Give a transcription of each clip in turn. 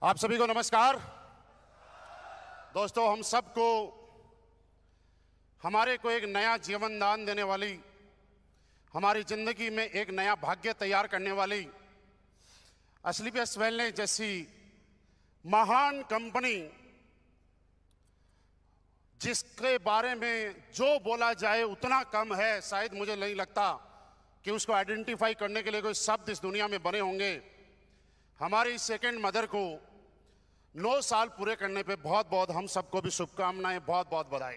आप सभी को नमस्कार। दोस्तों, हम सबको हमारे को एक नया जीवन दान देने वाली, हमारी जिंदगी में एक नया भाग्य तैयार करने वाली स्लीपर्स वेलनेस जैसी महान कंपनी, जिसके बारे में जो बोला जाए उतना कम है। शायद मुझे नहीं लगता कि उसको आइडेंटिफाई करने के लिए कोई शब्द इस दुनिया में बने होंगे। हमारी सेकंड मदर को 9 साल पूरे करने पे बहुत बहुत हम सबको भी शुभकामनाएं, बहुत बहुत बधाई।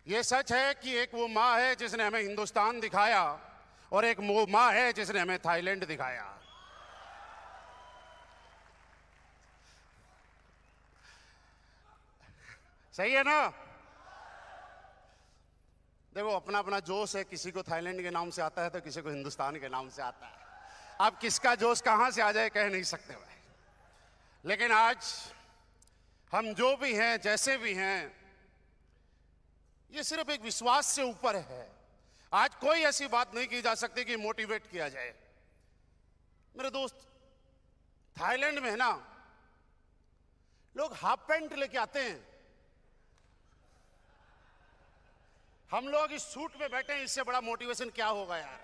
ये सच है कि एक वो माँ है जिसने हमें हिंदुस्तान दिखाया और एक वो माँ है जिसने हमें थाईलैंड दिखाया। सही है ना? देखो, अपना अपना जोश है। किसी को थाईलैंड के नाम से आता है तो किसी को हिंदुस्तान के नाम से आता है। अब किसका जोश कहां से आ जाए कह नहीं सकते भाई। लेकिन आज हम जो भी हैं, जैसे भी हैं, ये सिर्फ एक विश्वास से ऊपर है। आज कोई ऐसी बात नहीं की जा सकती कि मोटिवेट किया जाए। मेरे दोस्त, थाईलैंड में है ना, लोग हाफ पैंट लेके आते हैं। हम लोग इस सूट में बैठे हैं, इससे बड़ा मोटिवेशन क्या होगा यार।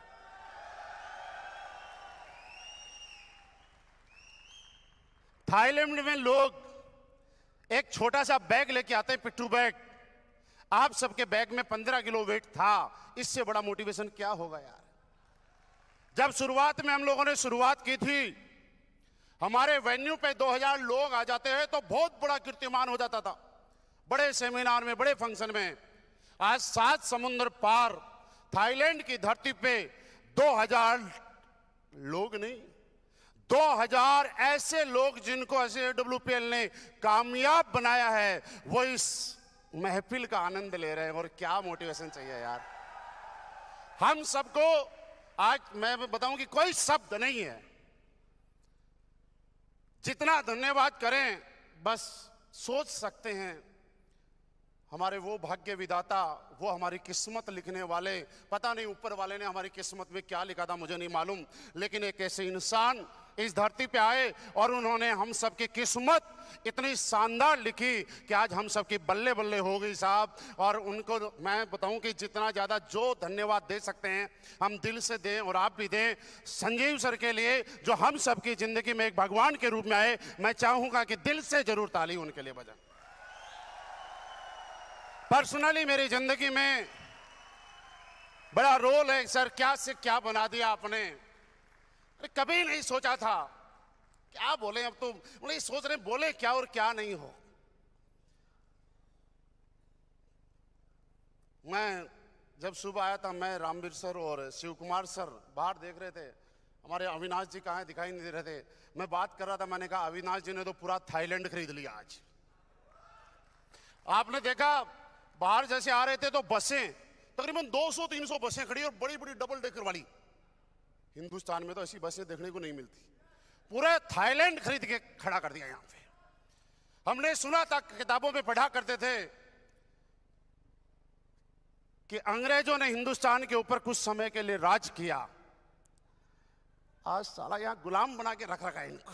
थाईलैंड में लोग एक छोटा सा बैग लेके आते हैं, पिट्ठू बैग। आप सबके बैग में 15 किलो वेट था। इससे बड़ा मोटिवेशन क्या होगा यार। जब शुरुआत में हम लोगों ने शुरुआत की थी, हमारे वेन्यू पे 2000 लोग आ जाते हैं तो बहुत बड़ा कीर्तिमान हो जाता था। बड़े सेमिनार में, बड़े फंक्शन में। आज 7 समुद्र पार थाईलैंड की धरती पे 2000 लोग नहीं, 2000 ऐसे लोग जिनको SAWPL ने कामयाब बनाया है, वो इस महफिल का आनंद ले रहे हैं। और क्या मोटिवेशन चाहिए यार। हम सबको आज मैं बताऊं कि कोई शब्द नहीं है। जितना धन्यवाद करें, बस सोच सकते हैं हमारे वो भाग्य विधाता, वो हमारी किस्मत लिखने वाले। पता नहीं ऊपर वाले ने हमारी किस्मत में क्या लिखा था, मुझे नहीं मालूम। लेकिन एक ऐसे इंसान इस धरती पे आए और उन्होंने हम सबकी किस्मत इतनी शानदार लिखी कि आज हम सबकी बल्ले बल्ले हो गई साहब। और उनको मैं बताऊं कि जितना ज़्यादा जो धन्यवाद दे सकते हैं हम दिल से दें, और आप भी दें संजीव सर के लिए, जो हम सबकी ज़िंदगी में एक भगवान के रूप में आए। मैं चाहूँगा कि दिल से जरूर ताली उनके लिए बजाएं। पर्सनली मेरी जिंदगी में बड़ा रोल है सर। क्या से क्या बना दिया आपने। अरे कभी नहीं सोचा था। क्या बोले, अब तो नहीं सोच रहे बोले क्या और क्या नहीं हो। मैं जब सुबह आया था, मैं रामवीर सर और शिव कुमार सर बाहर देख रहे थे। हमारे अविनाश जी कहाँ दिखाई नहीं दे रहे थे। मैं बात कर रहा था, मैंने कहा अविनाश जी ने तो पूरा थाईलैंड खरीद लिया आज। आपने देखा बाहर जैसे आ रहे थे तो बसें तकरीबन 200-300 बसें खड़ी और बड़ी बड़ी डबल डेकर वाली। हिंदुस्तान में तो ऐसी बसें देखने को नहीं मिलती। पूरे थाईलैंड खरीद के खड़ा कर दिया यहां पे। हमने सुना था, किताबों में पढ़ा करते थे कि अंग्रेजों ने हिंदुस्तान के ऊपर कुछ समय के लिए राज किया। आज साला यहां गुलाम बना के रख रखा है इनको।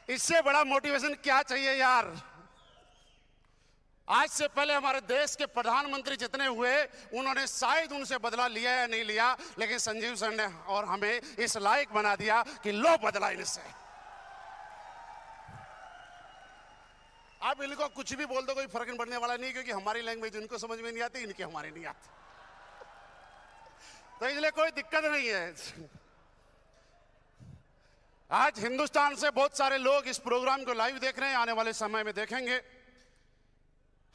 इससे बड़ा मोटिवेशन क्या चाहिए यार। आज से पहले हमारे देश के प्रधानमंत्री जितने हुए, उन्होंने शायद उनसे बदला लिया या नहीं लिया, लेकिन संजीव सर ने और हमें इस लायक बना दिया कि लो बदला इनसे। अब इनको कुछ भी बोल दो, कोई फर्क पड़ने वाला नहीं, क्योंकि हमारी लैंग्वेज इनको समझ में नहीं आती, इनकी हमारी नहीं आती। तो इसलिए कोई दिक्कत नहीं है। आज हिंदुस्तान से बहुत सारे लोग इस प्रोग्राम को लाइव देख रहे हैं, आने वाले समय में देखेंगे।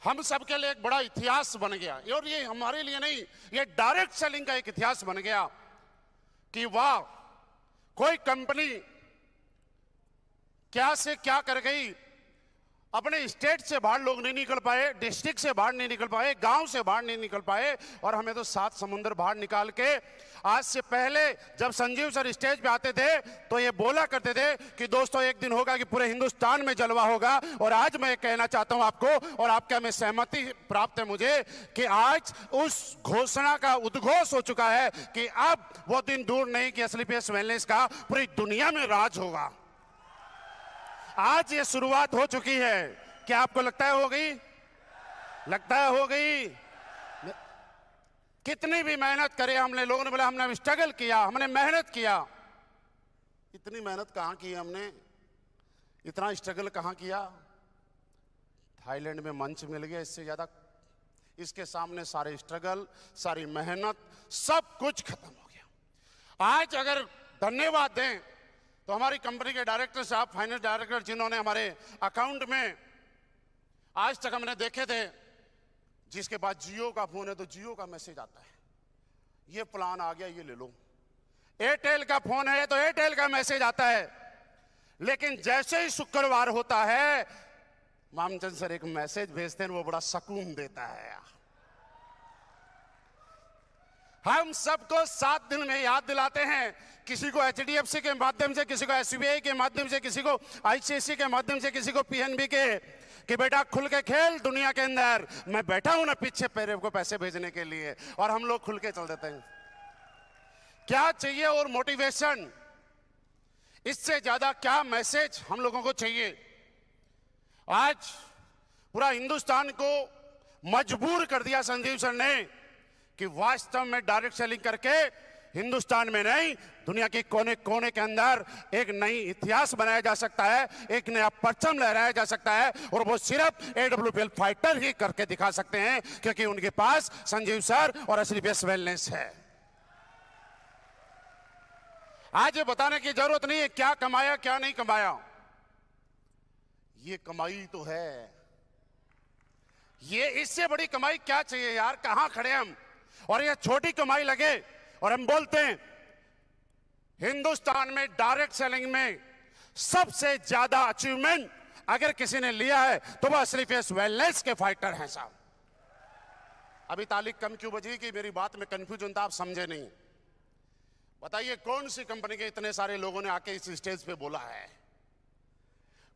हम सबके लिए एक बड़ा इतिहास बन गया। और ये हमारे लिए नहीं, ये डायरेक्ट सेलिंग का एक इतिहास बन गया कि वाह, कोई कंपनी क्या से क्या कर गई। अपने स्टेट से बाहर लोग नहीं निकल पाए, डिस्ट्रिक्ट से बाहर नहीं निकल पाए, गांव से बाहर नहीं निकल पाए, और हमें तो 7 समुंदर बाहर निकाल के। आज से पहले जब संजीव सर स्टेज पे आते थे तो ये बोला करते थे कि दोस्तों एक दिन होगा कि पूरे हिंदुस्तान में जलवा होगा। और आज मैं कहना चाहता हूं आपको, और आपका में सहमति प्राप्त है मुझे, कि आज उस घोषणा का उद्घोष हो चुका है कि अब वो दिन दूर नहीं कि एसलीपीएस वेलनेस का पूरी दुनिया में राज होगा। आज ये शुरुआत हो चुकी है। क्या आपको लगता है हो गई? लगता है हो गई? कितनी भी मेहनत करे हमने, लोगों ने बोला हमने स्ट्रगल किया, हमने मेहनत किया। इतनी मेहनत कहां की हमने? इतना स्ट्रगल कहां किया? थाईलैंड में मंच मिल गया, इससे ज्यादा इसके सामने सारे स्ट्रगल, सारी मेहनत, सब कुछ खत्म हो गया। आज अगर धन्यवाद दें तो हमारी कंपनी के डायरेक्टर साहब, फाइनेंस डायरेक्टर, जिन्होंने हमारे अकाउंट में आज तक हमने देखे थे, जिसके बाद जियो का फोन है तो जियो का मैसेज आता है, ये प्लान आ गया, ये ले लो। एयरटेल का फोन है तो एयरटेल का मैसेज आता है। लेकिन जैसे ही शुक्रवार होता है, मामचंद सर एक मैसेज भेजते हैं, वो बड़ा सुकून देता है। हम सबको 7 दिन में याद दिलाते हैं, किसी को एचडीएफसी के माध्यम से, किसी को एसबीआई के माध्यम से, किसी को आईसीआईसी के माध्यम से, किसी को पीएनबी के, कि बेटा खुल के खेल दुनिया के अंदर। मैं बैठा हूं ना पीछे पैरे को पैसे भेजने के लिए, और हम लोग खुल के चल देते हैं। क्या चाहिए और मोटिवेशन? इससे ज्यादा क्या मैसेज हम लोगों को चाहिए? आज पूरा हिंदुस्तान को मजबूर कर दिया संजीव सर ने कि वास्तव में डायरेक्ट सेलिंग करके हिंदुस्तान में नहीं, दुनिया के कोने कोने के अंदर एक नई इतिहास बनाया जा सकता है, एक नया परचम लहराया जा सकता है। और वो सिर्फ एडब्ल्यूपीएल फाइटर ही करके दिखा सकते हैं, क्योंकि उनके पास संजीव सर और एसलीपीएस वेलनेस है। आज ये बताने की जरूरत नहीं है क्या कमाया क्या नहीं कमाया, ये कमाई तो है। ये इससे बड़ी कमाई क्या चाहिए यार? कहां खड़े हम? और ये छोटी कमाई लगे और हम बोलते हैं हिंदुस्तान में डायरेक्ट सेलिंग में सबसे ज्यादा अचीवमेंट अगर किसी ने लिया है तो वह एसलीपीएस वेलनेस के फाइटर हैं साहब। अभी ताली कम क्यों बजी कि मेरी बात में कंफ्यूजन था, आप समझे नहीं। बताइए कौन सी कंपनी के इतने सारे लोगों ने आके इस स्टेज पे बोला है?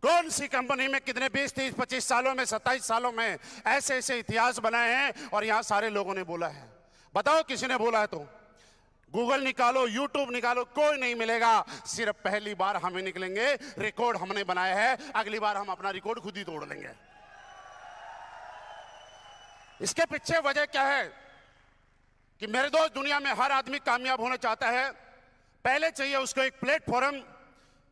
कौन सी कंपनी में कितने 20, 30, 25 सालों में, 27 सालों में ऐसे ऐसे इतिहास बनाए हैं और यहां सारे लोगों ने बोला है? बताओ किसी ने बोला है तो? गूगल निकालो, यूट्यूब निकालो, कोई नहीं मिलेगा। सिर्फ पहली बार हम ही निकलेंगे, रिकॉर्ड हमने बनाया है, अगली बार हम अपना रिकॉर्ड खुद ही तोड़ लेंगे। इसके पीछे वजह क्या है कि मेरे दोस्त, दुनिया में हर आदमी कामयाब होना चाहता है। पहले चाहिए उसको एक प्लेटफॉर्म।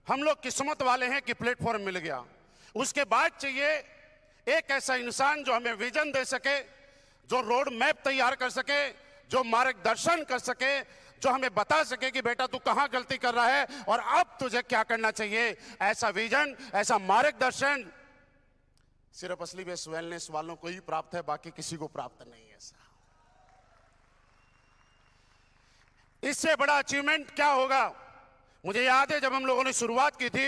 हम लोग किस्मत वाले हैं कि प्लेटफॉर्म मिल गया। उसके बाद चाहिए एक ऐसा इंसान जो हमें विजन दे सके, जो रोड मैप तैयार कर सके, जो मार्गदर्शन कर सके, जो हमें बता सके कि बेटा तू कहां गलती कर रहा है और अब तुझे क्या करना चाहिए। ऐसा विजन, ऐसा मार्गदर्शन सिर्फ एसलीपीएस वेलनेस वालों को ही प्राप्त है, बाकी किसी को प्राप्त नहीं है। ऐसा इससे बड़ा अचीवमेंट क्या होगा? मुझे याद है जब हम लोगों ने शुरुआत की थी,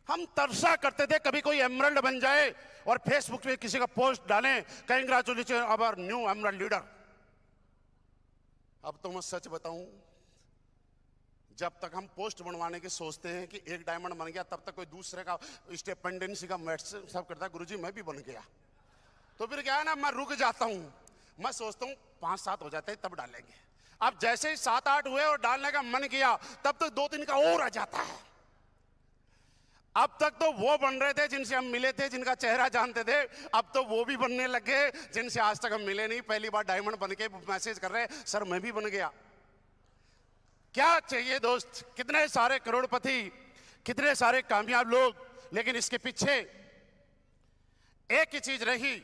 हम तरसा करते थे कभी कोई एमरल्ड बन जाए और फेसबुक पे किसी का पोस्ट डालें, congratulation our new emerald leader. अब तो मैं सच बताऊं, जब तक हम पोस्ट बनवाने की सोचते हैं कि एक डायमंड बन गया, तब तक कोई दूसरे का स्टेपेंडेंसी का व्हाट्सएप करता है, गुरुजी मैं भी बन गया। तो फिर क्या है ना, मैं रुक जाता हूं। मैं सोचता हूं 5-7 हो जाते हैं तब डालेंगे। अब जैसे ही 7-8 हुए और डालने का मन किया, तब तक 2-3 का और आ जाता है। अब तक तो वो बन रहे थे जिनसे हम मिले थे, जिनका चेहरा जानते थे, अब तो वो भी बनने लगे जिनसे आज तक हम मिले नहीं, पहली बार डायमंड बन के मैसेज कर रहे हैं, सर मैं भी बन गया। क्या चाहिए दोस्त? कितने सारे करोड़पति, कितने सारे कामयाब लोग, लेकिन इसके पीछे एक ही चीज रही।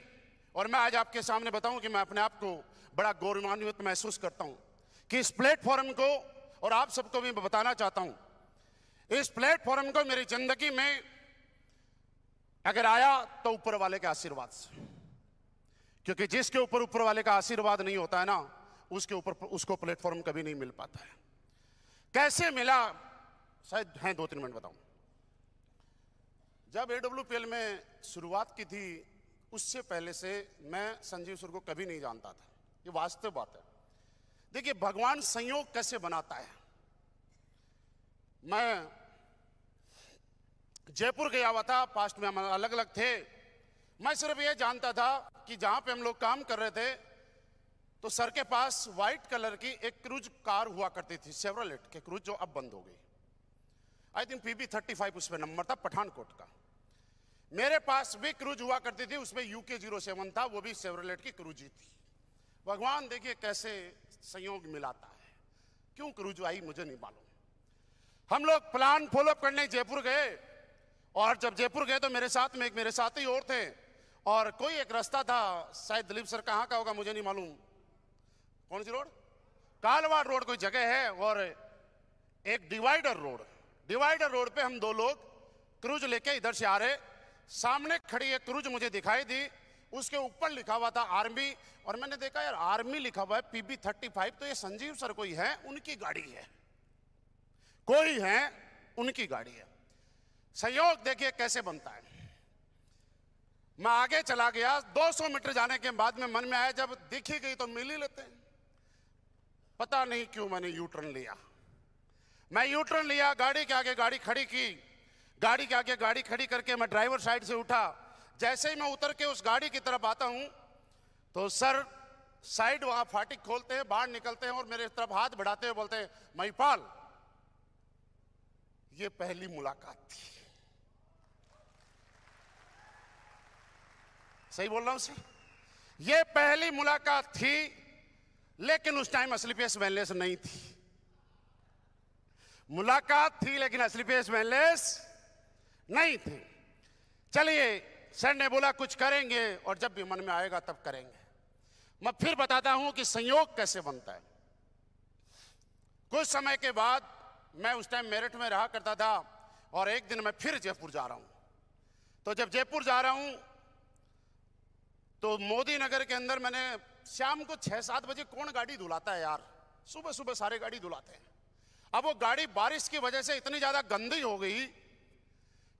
और मैं आज आपके सामने बताऊं कि मैं अपने आप को बड़ा गौरवान्वित महसूस करता हूं कि इस प्लेटफॉर्म को, और आप सबको भी बताना चाहता हूं, इस प्लेटफॉर्म को मेरी जिंदगी में अगर आया तो ऊपर वाले के आशीर्वाद से। क्योंकि जिसके ऊपर ऊपर वाले का आशीर्वाद नहीं होता है ना, उसके ऊपर उसको प्लेटफॉर्म कभी नहीं मिल पाता है। कैसे मिला? शायद हैं 2-3 मिनट बताऊं। जब AWPL में शुरुआत की थी उससे पहले से मैं संजीव सर को कभी नहीं जानता था, ये वास्तव बात है। देखिए भगवान संयोग कैसे बनाता है। मैं जयपुर गया हुआ था, पास्ट में हम अलग अलग थे। मैं सिर्फ ये जानता था कि जहां पे हम लोग काम कर रहे थे तो सर के पास व्हाइट कलर की एक क्रूज कार हुआ करती थी, शेवरलेट के क्रूज, जो अब बंद हो गई। आई थिंक PB35 उसमें नंबर था, पठानकोट का। मेरे पास भी क्रूज हुआ करती थी, उसमें UK07 था, वो भी शेवरलेट की क्रूज ही थी। भगवान देखिए कैसे संयोग मिलाता है, क्यों क्रूज आई मुझे नहीं मालूम। हम लोग प्लान फॉलोअप करने जयपुर गए, और जब जयपुर गए तो मेरे साथ में एक मेरे साथी और थे, और कोई एक रास्ता था, शायद दिलीप सर कहाँ का होगा मुझे नहीं मालूम, कौन सी रोड, कालवाड़ रोड कोई जगह है, और एक डिवाइडर रोड पे हम दो लोग क्रूज लेके इधर से आ रहे। सामने खड़ी एक क्रूज मुझे दिखाई दी, उसके ऊपर लिखा हुआ था आर्मी, और मैंने देखा यार आर्मी लिखा हुआ है, PB35, तो ये संजीव सर कोई है, उनकी गाड़ी है, कोई है उनकी गाड़ी है। संयोग देखिए कैसे बनता है। मैं आगे चला गया, 200 मीटर जाने के बाद में मन में आया जब दिख ही गई तो मिल ही लेते हैं। पता नहीं क्यों मैंने यू टर्न लिया। मैं यू टर्न लिया, गाड़ी के आगे गाड़ी खड़ी की, गाड़ी के आगे गाड़ी खड़ी करके मैं ड्राइवर साइड से उठा। जैसे ही मैं उतर के उस गाड़ी की तरफ आता हूं तो सर साइड वहां फाटिक खोलते हैं, बाहर निकलते हैं और मेरे तरफ हाथ बढ़ाते हुए बोलते हैं, महिपाल ये पहली मुलाकात थी। सही बोल रहा हूं सर, ये पहली मुलाकात थी, लेकिन उस टाइम असली फेस वेलनेस नहीं थी। मुलाकात थी लेकिन असली फेस वेलनेस नहीं थी। चलिए सर ने बोला कुछ करेंगे, और जब भी मन में आएगा तब करेंगे। मैं फिर बताता हूं कि संयोग कैसे बनता है। कुछ समय के बाद मैं उस टाइम मेरठ में रहा करता था, और एक दिन मैं फिर जयपुर जा रहा हूं। तो जब जयपुर जा रहा हूं तो मोदी नगर के अंदर मैंने शाम को 6-7 बजे कौन गाड़ी धुलाता है यार, सुबह सुबह सारे गाड़ी धुलाते हैं। अब वो गाड़ी बारिश की वजह से इतनी ज्यादा गंदी हो गई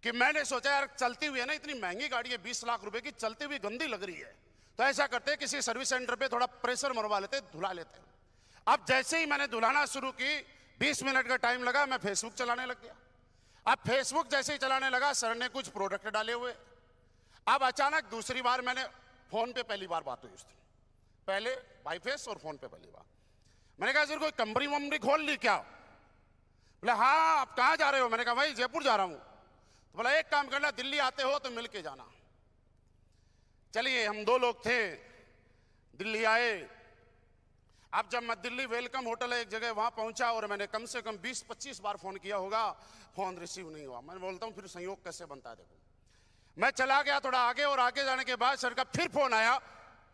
कि मैंने सोचा यार चलती हुई है ना, इतनी महंगी गाड़ी है, 20 लाख रुपए की, चलती हुई गंदी लग रही है, तो ऐसा करते किसी सर्विस सेंटर पे थोड़ा प्रेशर मरवा लेते, धुला लेते। अब जैसे ही मैंने धुलाना शुरू की, 20 मिनट का टाइम लगा, मैं फेसबुक चलाने लग गया। अब फेसबुक जैसे ही चलाने लगा, सर ने कुछ प्रोडक्ट डाले हुए। अब अचानक दूसरी बार मैंने फोन पे, पहली बार बात हुई उस दिन, पहले बाई फेस और फोन पे पहली बार। मैंने कहा सर कोई कंपनी वंपनी खोल ली क्या? बोले हाँ, आप कहाँ जा रहे हो? मैंने कहा भाई जयपुर जा रहा हूं। तो बोला एक काम करना, दिल्ली आते हो तो मिल के जाना। चलिए हम दो लोग थे, दिल्ली आए। अब जब मैं दिल्ली वेलकम होटल है एक जगह, वहां पहुंचा, और मैंने कम से कम 20-25 बार फोन किया होगा, फोन रिसीव नहीं हुआ। मैं बोलता हूं फिर संयोग कैसे बनता है। देखो मैं चला गया थोड़ा आगे, और आगे जाने के बाद सर का फिर फोन आया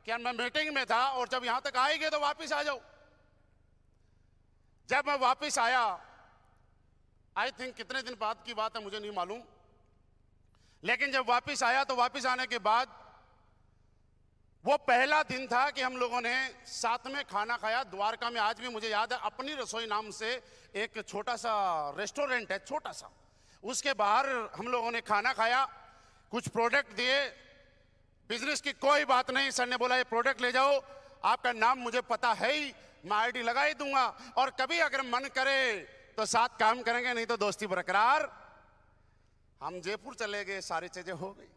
कि मैं मीटिंग में था, और जब यहां तक आएंगे तो वापिस आ जाओ। जब मैं वापिस आया, आई थिंक कितने दिन बाद की बात है मुझे नहीं मालूम, लेकिन जब वापिस आया तो वापिस आने के बाद वो पहला दिन था कि हम लोगों ने साथ में खाना खाया द्वारका में। आज भी मुझे याद है, अपनी रसोई नाम से एक छोटा सा रेस्टोरेंट है, छोटा सा, उसके बाहर हम लोगों ने खाना खाया, कुछ प्रोडक्ट दिए। बिजनेस की कोई बात नहीं, सर ने बोला ये प्रोडक्ट ले जाओ, आपका नाम मुझे पता है ही, मैं ID लगा ही दूंगा, और कभी अगर मन करे तो साथ काम करेंगे, नहीं तो दोस्ती बरकरार। हम जयपुर चले गए, सारी चीजें हो गई।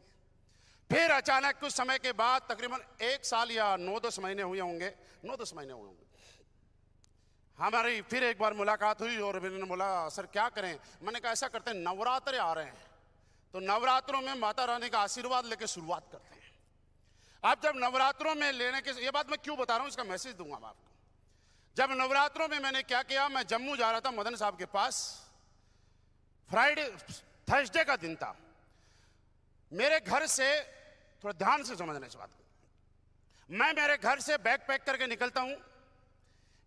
फिर अचानक कुछ समय के बाद, तकरीबन 1 साल या 9-10 महीने हुए होंगे, 9-10 महीने हुए होंगे, हमारी फिर एक बार मुलाकात हुई, और मैंने बोला सर क्या करें? मैंने कहा ऐसा करते हैं, नवरात्र आ रहे हैं, तो नवरात्रों में माता रानी का आशीर्वाद लेके शुरुआत करते हैं। आप जब नवरात्रों में लेने के, ये बात मैं क्यों बता रहा हूं, इसका मैसेज दूंगा मैं आपको। जब नवरात्रों में मैंने क्या किया, मैं जम्मू जा रहा था मदन साहब के पास, थर्सडे का दिन था। मेरे घर से, थोड़ा ध्यान से समझना इस बात को, मैं मेरे घर से बैग पैक करके निकलता हूं।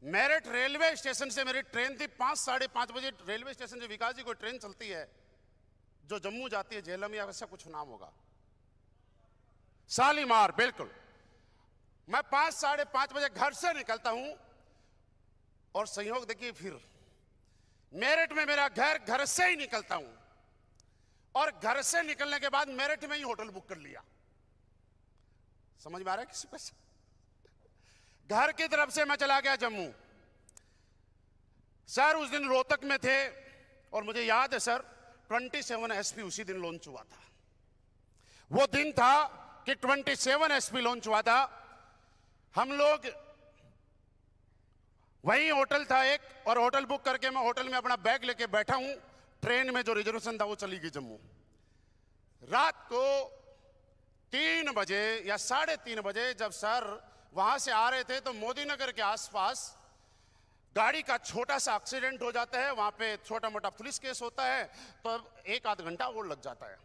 मेरठ रेलवे स्टेशन से मेरी ट्रेन थी 5-5:30 बजे। रेलवे स्टेशन से विकास जी कोई ट्रेन चलती है जो जम्मू जाती है, झेलम या वैसा कुछ नाम होगा, शालीमार, बिल्कुल। मैं 5-5:30 बजे घर से निकलता हूं, और संयोग देखिए फिर मेरठ में मेरा घर से ही निकलता हूं, और घर से निकलने के बाद मेरठ में ही होटल बुक कर लिया। समझ में आ रहा है किसी पे? घर की तरफ से मैं चला गया जम्मू। सर उस दिन रोहतक में थे और मुझे याद है सर 27 एसपी उसी दिन लॉन्च हुआ था। वो दिन था कि 27 एसपी लॉन्च हुआ था। हम लोग वही होटल था एक, और होटल बुक करके मैं होटल में अपना बैग लेके बैठा हूं। ट्रेन में जो रिजर्वेशन था वो चली गई जम्मू। रात को 3 बजे या 3:30 बजे जब सर वहां से आ रहे थे तो मोदी नगर के आसपास गाड़ी का छोटा सा एक्सीडेंट हो जाता है। वहां पे छोटा मोटा पुलिस केस होता है, तो 1-8 घंटा और लग जाता है।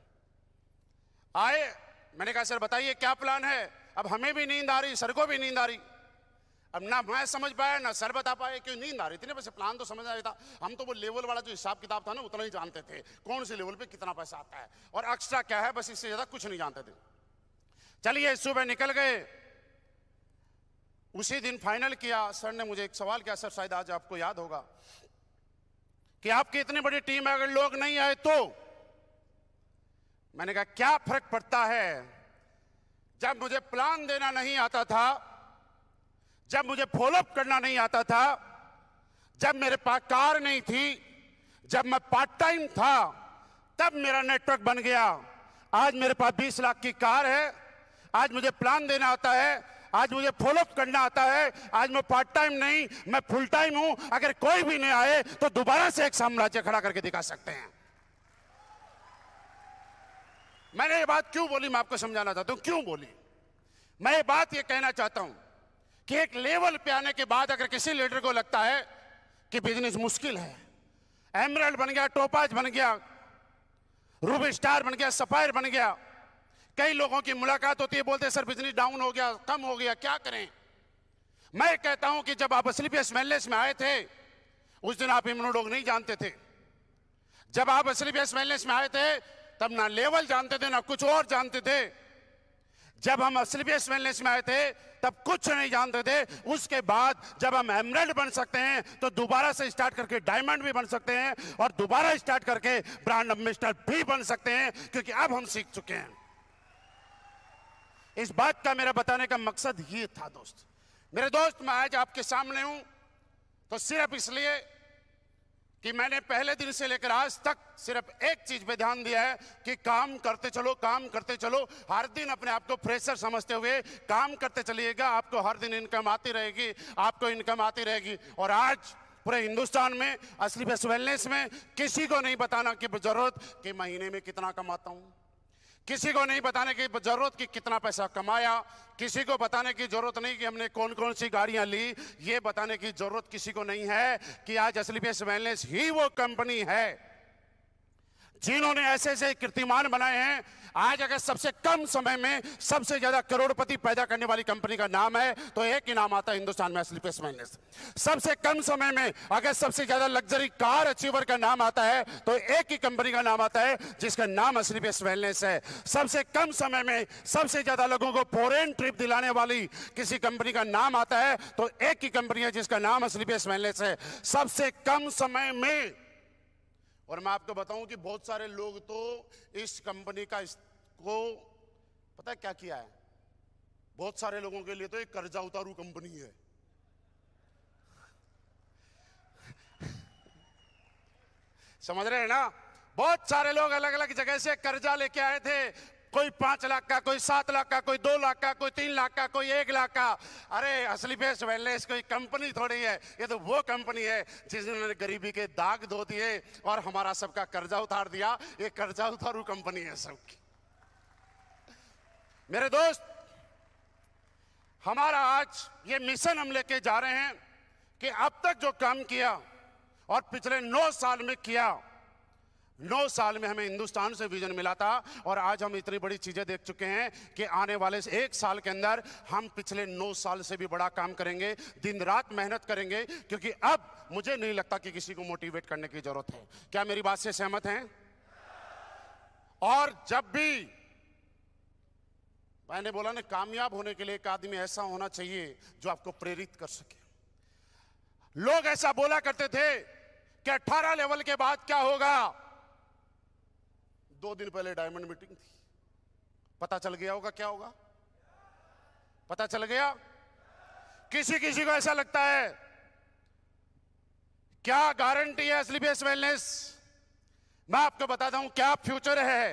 आए, मैंने कहा सर बताइए क्या प्लान है। अब हमें भी नींद आ रही, सर को भी नींद आ रही। अब ना मैं समझ पाया ना सर बता पाए क्यों नींद आ रही थी ना। वैसे प्लान तो समझ आया था। हम तो वो लेवल वाला जो हिसाब किताब था ना उतना ही जानते थे, कौन से लेवल पे कितना पैसा आता है और एक्स्ट्रा क्या है, बस इससे ज्यादा कुछ नहीं जानते थे। चलिए सुबह निकल गए। उसी दिन फाइनल किया। सर ने मुझे एक सवाल किया, सर शायद आज आपको याद होगा कि आपकी इतनी बड़ी टीम है, अगर लोग नहीं आए तो। मैंने कहा क्या फर्क पड़ता है, जब मुझे प्लान देना नहीं आता था, जब मुझे फॉलोअप करना नहीं आता था, जब मेरे पास कार नहीं थी, जब मैं पार्ट टाइम था, तब मेरा नेटवर्क बन गया। आज मेरे पास 20 लाख की कार है। आज मुझे प्लान देना आता है, आज मुझे फॉलोअप करना आता है। आज मैं पार्ट टाइम नहीं, मैं फुल टाइम हूं। अगर कोई भी नहीं आए तो दोबारा से एक साम्राज्य खड़ा करके दिखा सकते हैं। मैंने ये बात क्यों बोली, मैं आपको समझाना चाहता हूं क्यों बोली। मैं ये बात ये कहना चाहता हूं कि एक लेवल पे आने के बाद अगर किसी लीडर को लगता है कि बिजनेस मुश्किल है, एमराल्ड बन गया, टोपाज बन गया, रूबी स्टार बन गया, सफायर बन गया, कई लोगों की मुलाकात होती है, बोलते हैं सर बिजनेस डाउन हो गया, कम हो गया, क्या करें। मैं कहता हूं कि जब आप स्लीपियस वेलनेस में आए थे उस दिन आप इम्यूनोडॉग नहीं जानते थे। जब आप स्लीपियस वेलनेस में आए थे तब ना लेवल जानते थे ना कुछ और जानते थे। जब हम स्लीपियस वेलनेस में आए थे तब कुछ नहीं जानते थे। उसके बाद जब हम एमराल्ड बन सकते हैं तो दोबारा से स्टार्ट करके डायमंड भी बन सकते हैं और दोबारा स्टार्ट करके ब्रांड एम्बेसडर भी बन सकते हैं, क्योंकि अब हम सीख चुके हैं। इस बात का मेरा बताने का मकसद ये था दोस्त। मेरे दोस्त, मैं आज आपके सामने हूं तो सिर्फ इसलिए कि मैंने पहले दिन से लेकर आज तक सिर्फ एक चीज पे ध्यान दिया है कि काम करते चलो, काम करते चलो। हर दिन अपने आप को फ्रेशर समझते हुए काम करते चलिएगा। आपको हर दिन इनकम आती रहेगी, आपको इनकम आती रहेगी। और आज पूरे हिंदुस्तान में स्लीपियस वेलनेस में किसी को नहीं बताना की जरूरत कि महीने में कितना कमाता हूं, किसी को नहीं बताने की जरूरत कि कितना पैसा कमाया, किसी को बताने की जरूरत नहीं कि हमने कौन कौन सी गाड़ियां ली। ये बताने की जरूरत किसी को नहीं है कि आज स्लीपियस वेलनेस ही वो कंपनी है जिन्होंने ऐसे ऐसे कीर्तिमान बनाए हैं। आज अगर सबसे कम समय में सबसे ज्यादा करोड़पति पैदा करने वाली कंपनी का नाम है तो एक ही नाम आता है हिंदुस्तान में, स्लीपियस वेलनेस। सबसे कम समय में अगर सबसे ज्यादा लग्जरी कार अचीवर का नाम आता है तो एक ही कंपनी का नाम आता है जिसका नाम स्लीपियस वेलनेस है। सबसे कम समय में सबसे ज्यादा लोगों को फॉरेन ट्रिप दिलाने वाली किसी कंपनी का नाम आता है तो एक ही कंपनी है जिसका नाम स्लीपियस वेलनेस है। सबसे कम समय में। और मैं आपको बताऊं कि बहुत सारे लोग तो इस कंपनी का को पता है क्या किया है, बहुत सारे लोगों के लिए तो एक कर्जा उतारू कंपनी है। समझ रहे हैं ना? बहुत सारे लोग अलग अलग जगह से कर्जा लेके आए थे। कोई 5 लाख का, कोई 7 लाख का, कोई 2 लाख का, कोई 3 लाख का, कोई 1 लाख का। अरे स्लीपियस वेलनेस कोई कंपनी थोड़ी है, ये तो वो कंपनी है जिसने गरीबी के दाग धो दिए और हमारा सबका कर्जा उतार दिया। ये कर्जा उतारू कंपनी है सबकी। मेरे दोस्त, हमारा आज ये मिशन हम लेके जा रहे हैं कि अब तक जो काम किया और पिछले 9 साल में किया, 9 साल में हमें हिंदुस्तान से विजन मिला था और आज हम इतनी बड़ी चीजें देख चुके हैं कि आने वाले 1 साल के अंदर हम पिछले 9 साल से भी बड़ा काम करेंगे, दिन रात मेहनत करेंगे। क्योंकि अब मुझे नहीं लगता कि किसी को मोटिवेट करने की जरूरत है। क्या मेरी बात से सहमत हैं? और जब भी मैंने बोला ना, कामयाब होने के लिए एक आदमी ऐसा होना चाहिए जो आपको प्रेरित कर सके। लोग ऐसा बोला करते थे कि 18 लेवल के बाद क्या होगा, 2 दिन पहले डायमंड मीटिंग थी, पता चल गया होगा क्या होगा? पता चल गया? किसी किसी को ऐसा लगता है क्या गारंटी है एसलीपीएस वेलनेस? मैं आपको बताता हूं क्या फ्यूचर है।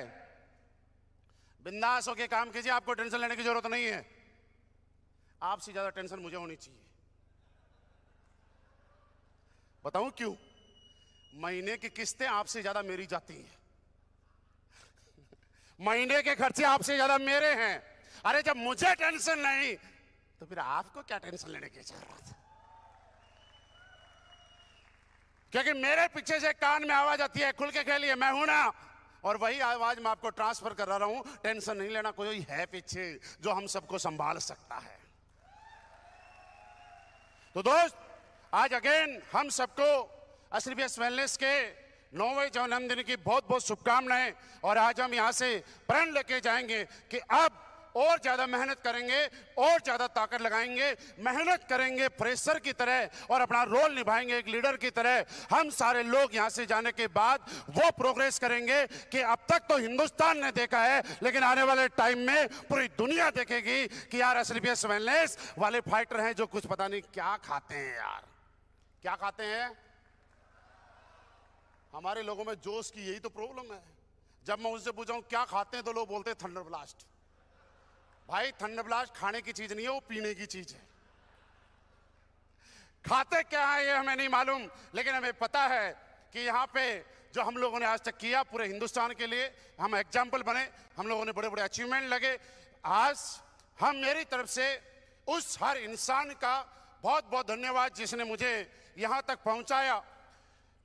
बिंदास होके काम कीजिए, आपको टेंशन लेने की जरूरत नहीं है। आपसे ज्यादा टेंशन मुझे होनी चाहिए। बताऊं क्यों? महीने की किस्तें आपसे ज्यादा मेरी जाती हैं। महीने के खर्चे आपसे ज्यादा मेरे हैं। अरे जब मुझे टेंशन नहीं तो फिर आपको क्या टेंशन लेने की जरूरत है? क्योंकि मेरे पीछे से कान में आवाज आती है, खुल के खेलिए, मैं हूं ना, और वही आवाज मैं आपको ट्रांसफर कर रहा हूं। टेंशन नहीं लेना, कोई है पीछे जो हम सबको संभाल सकता है। तो दोस्त, आज अगेन हम सबको एसलीपीएस वेलनेस के 9वें जन्मदिन की बहुत बहुत शुभकामनाएं। और आज हम यहां से प्रण लेके जाएंगे कि अब और ज्यादा मेहनत करेंगे, और ज्यादा ताकत लगाएंगे, मेहनत करेंगे प्रेशर की तरह और अपना रोल निभाएंगे एक लीडर की तरह। हम सारे लोग यहां से जाने के बाद वो प्रोग्रेस करेंगे कि अब तक तो हिंदुस्तान ने देखा है, लेकिन आने वाले टाइम में पूरी दुनिया देखेगी कि यार एसलीपीएस वेलनेस वाले फाइटर हैं जो कुछ पता नहीं क्या खाते हैं। यार क्या खाते हैं? हमारे लोगों में जोश की यही तो प्रॉब्लम है। जब मैं उनसे पूछाऊं क्या खाते हैं तो लोग बोलते हैं थंडर ब्लास्ट। भाई थंडर ब्लास्ट खाने की चीज नहीं है, वो पीने की चीज है। खाते क्या है ये हमें नहीं मालूम, लेकिन हमें पता है कि यहाँ पे जो हम लोगों ने आज तक किया पूरे हिंदुस्तान के लिए हम एग्जाम्पल बने। हम लोगों ने बड़े बड़े अचीवमेंट लगे। आज हम मेरी तरफ से उस हर इंसान का बहुत बहुत धन्यवाद जिसने मुझे यहाँ तक पहुँचाया।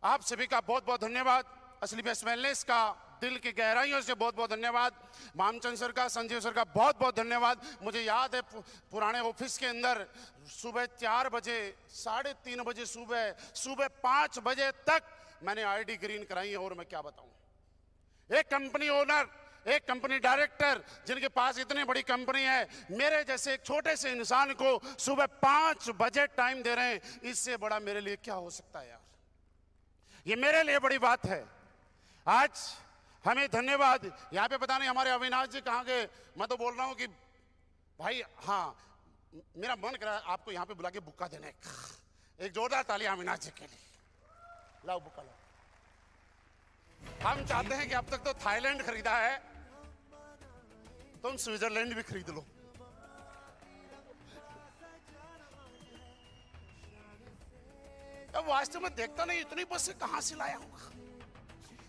आप सभी का बहुत बहुत धन्यवाद। एसलीपीएस वेलनेस का दिल की गहराइयों से बहुत बहुत धन्यवाद। मामचंद सर का, संजीव सर का बहुत बहुत धन्यवाद। मुझे याद है पुराने ऑफिस के अंदर सुबह 4 बजे, 3:30 बजे, सुबह 5 बजे तक मैंने आईडी ग्रीन कराई है। और मैं क्या बताऊं, एक कंपनी ओनर, एक कंपनी डायरेक्टर जिनके पास इतनी बड़ी कंपनी है, मेरे जैसे एक छोटे से इंसान को सुबह 5 बजे टाइम दे रहे हैं। इससे बड़ा मेरे लिए क्या हो सकता है यार? ये मेरे लिए बड़ी बात है। आज हमें धन्यवाद। यहाँ पे पता नहीं हमारे अविनाश जी कहाँ गए। मैं तो बोल रहा हूँ कि भाई, हाँ, मेरा मन कर रहा है आपको यहाँ पे बुला के बुक्का देने। एक जोरदार ताली अविनाश जी के लिए। लाओ बुक्का लाओ। हम चाहते हैं कि अब तक तो थाईलैंड खरीदा है, तुम स्विट्जरलैंड भी खरीद लो। अब वास्तव में देखता नहीं इतनी बसें कहां से लाया होगा।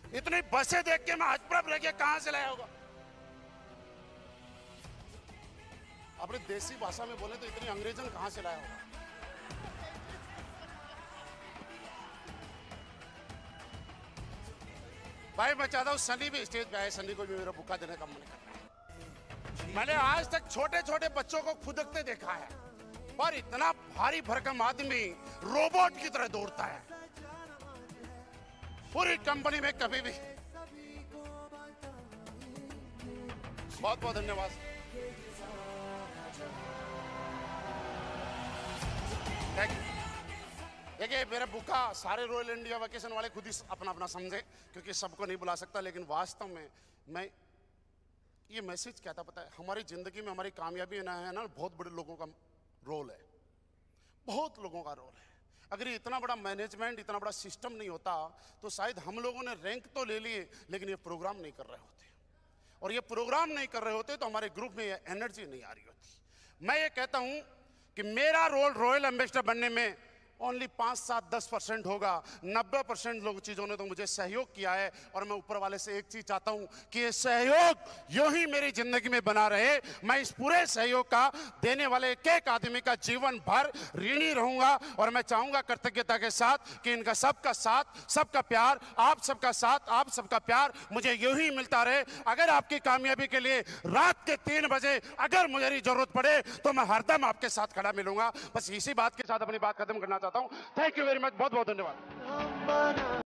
इतनी बसें देख के मैं हजप्रभ रह गया, कहां से लाया होगा। अपनी देसी भाषा में बोले तो इतनी अंग्रेजन कहां से लाया होगा। भाई मैं चाहता हूं सनी भी स्टेज पे आए, सनी को भी मेरा बुक्का देने का मन कर रहा है। मैंने आज तक छोटे छोटे बच्चों को खुदकते देखा है, पर इतना भारी भरकम आदमी रोबोट की तरह दौड़ता है पूरी कंपनी में कभी भी। बहुत बहुत धन्यवाद। देखिए मेरा बुक्का सारे रॉयल इंडिया वेकेशन वाले खुद ही अपना अपना समझे, क्योंकि सबको नहीं बुला सकता। लेकिन वास्तव में मैं ये मैसेज क्या था पता है, हमारी जिंदगी में हमारी कामयाबी ना है ना, बहुत बड़े लोगों का रोल है, बहुत लोगों का रोल है। अगर इतना बड़ा मैनेजमेंट, इतना बड़ा सिस्टम नहीं होता तो शायद हम लोगों ने रैंक तो ले लिए, लेकिन ये प्रोग्राम नहीं कर रहे होते। और ये प्रोग्राम नहीं कर रहे होते तो हमारे ग्रुप में ये एनर्जी नहीं आ रही होती। मैं ये कहता हूं कि मेरा रोल रॉयल एम्बेसडर बनने में ओनली 5, 7, 10% होगा। 90% लोग चीजों ने तो मुझे सहयोग किया है। और मैं ऊपर वाले से एक चीज चाहता हूं कि ये सहयोग यूं ही मेरी जिंदगी में बना रहे। मैं इस पूरे सहयोग का देने वाले एक एक आदमी का जीवन भर ऋणी रहूंगा। और मैं चाहूंगा कृतज्ञता के साथ कि इनका सबका साथ, सबका प्यार, आप सबका साथ, आप सबका प्यार मुझे यूं ही मिलता रहे। अगर आपकी कामयाबी के लिए रात के 3 बजे अगर मुझे जरूरत पड़े तो मैं हरदम आपके साथ खड़ा मिलूंगा। बस इसी बात के साथ अपनी बात खत्म करना चाहता हूं। थैंक यू वेरी मच, बहुत बहुत धन्यवाद।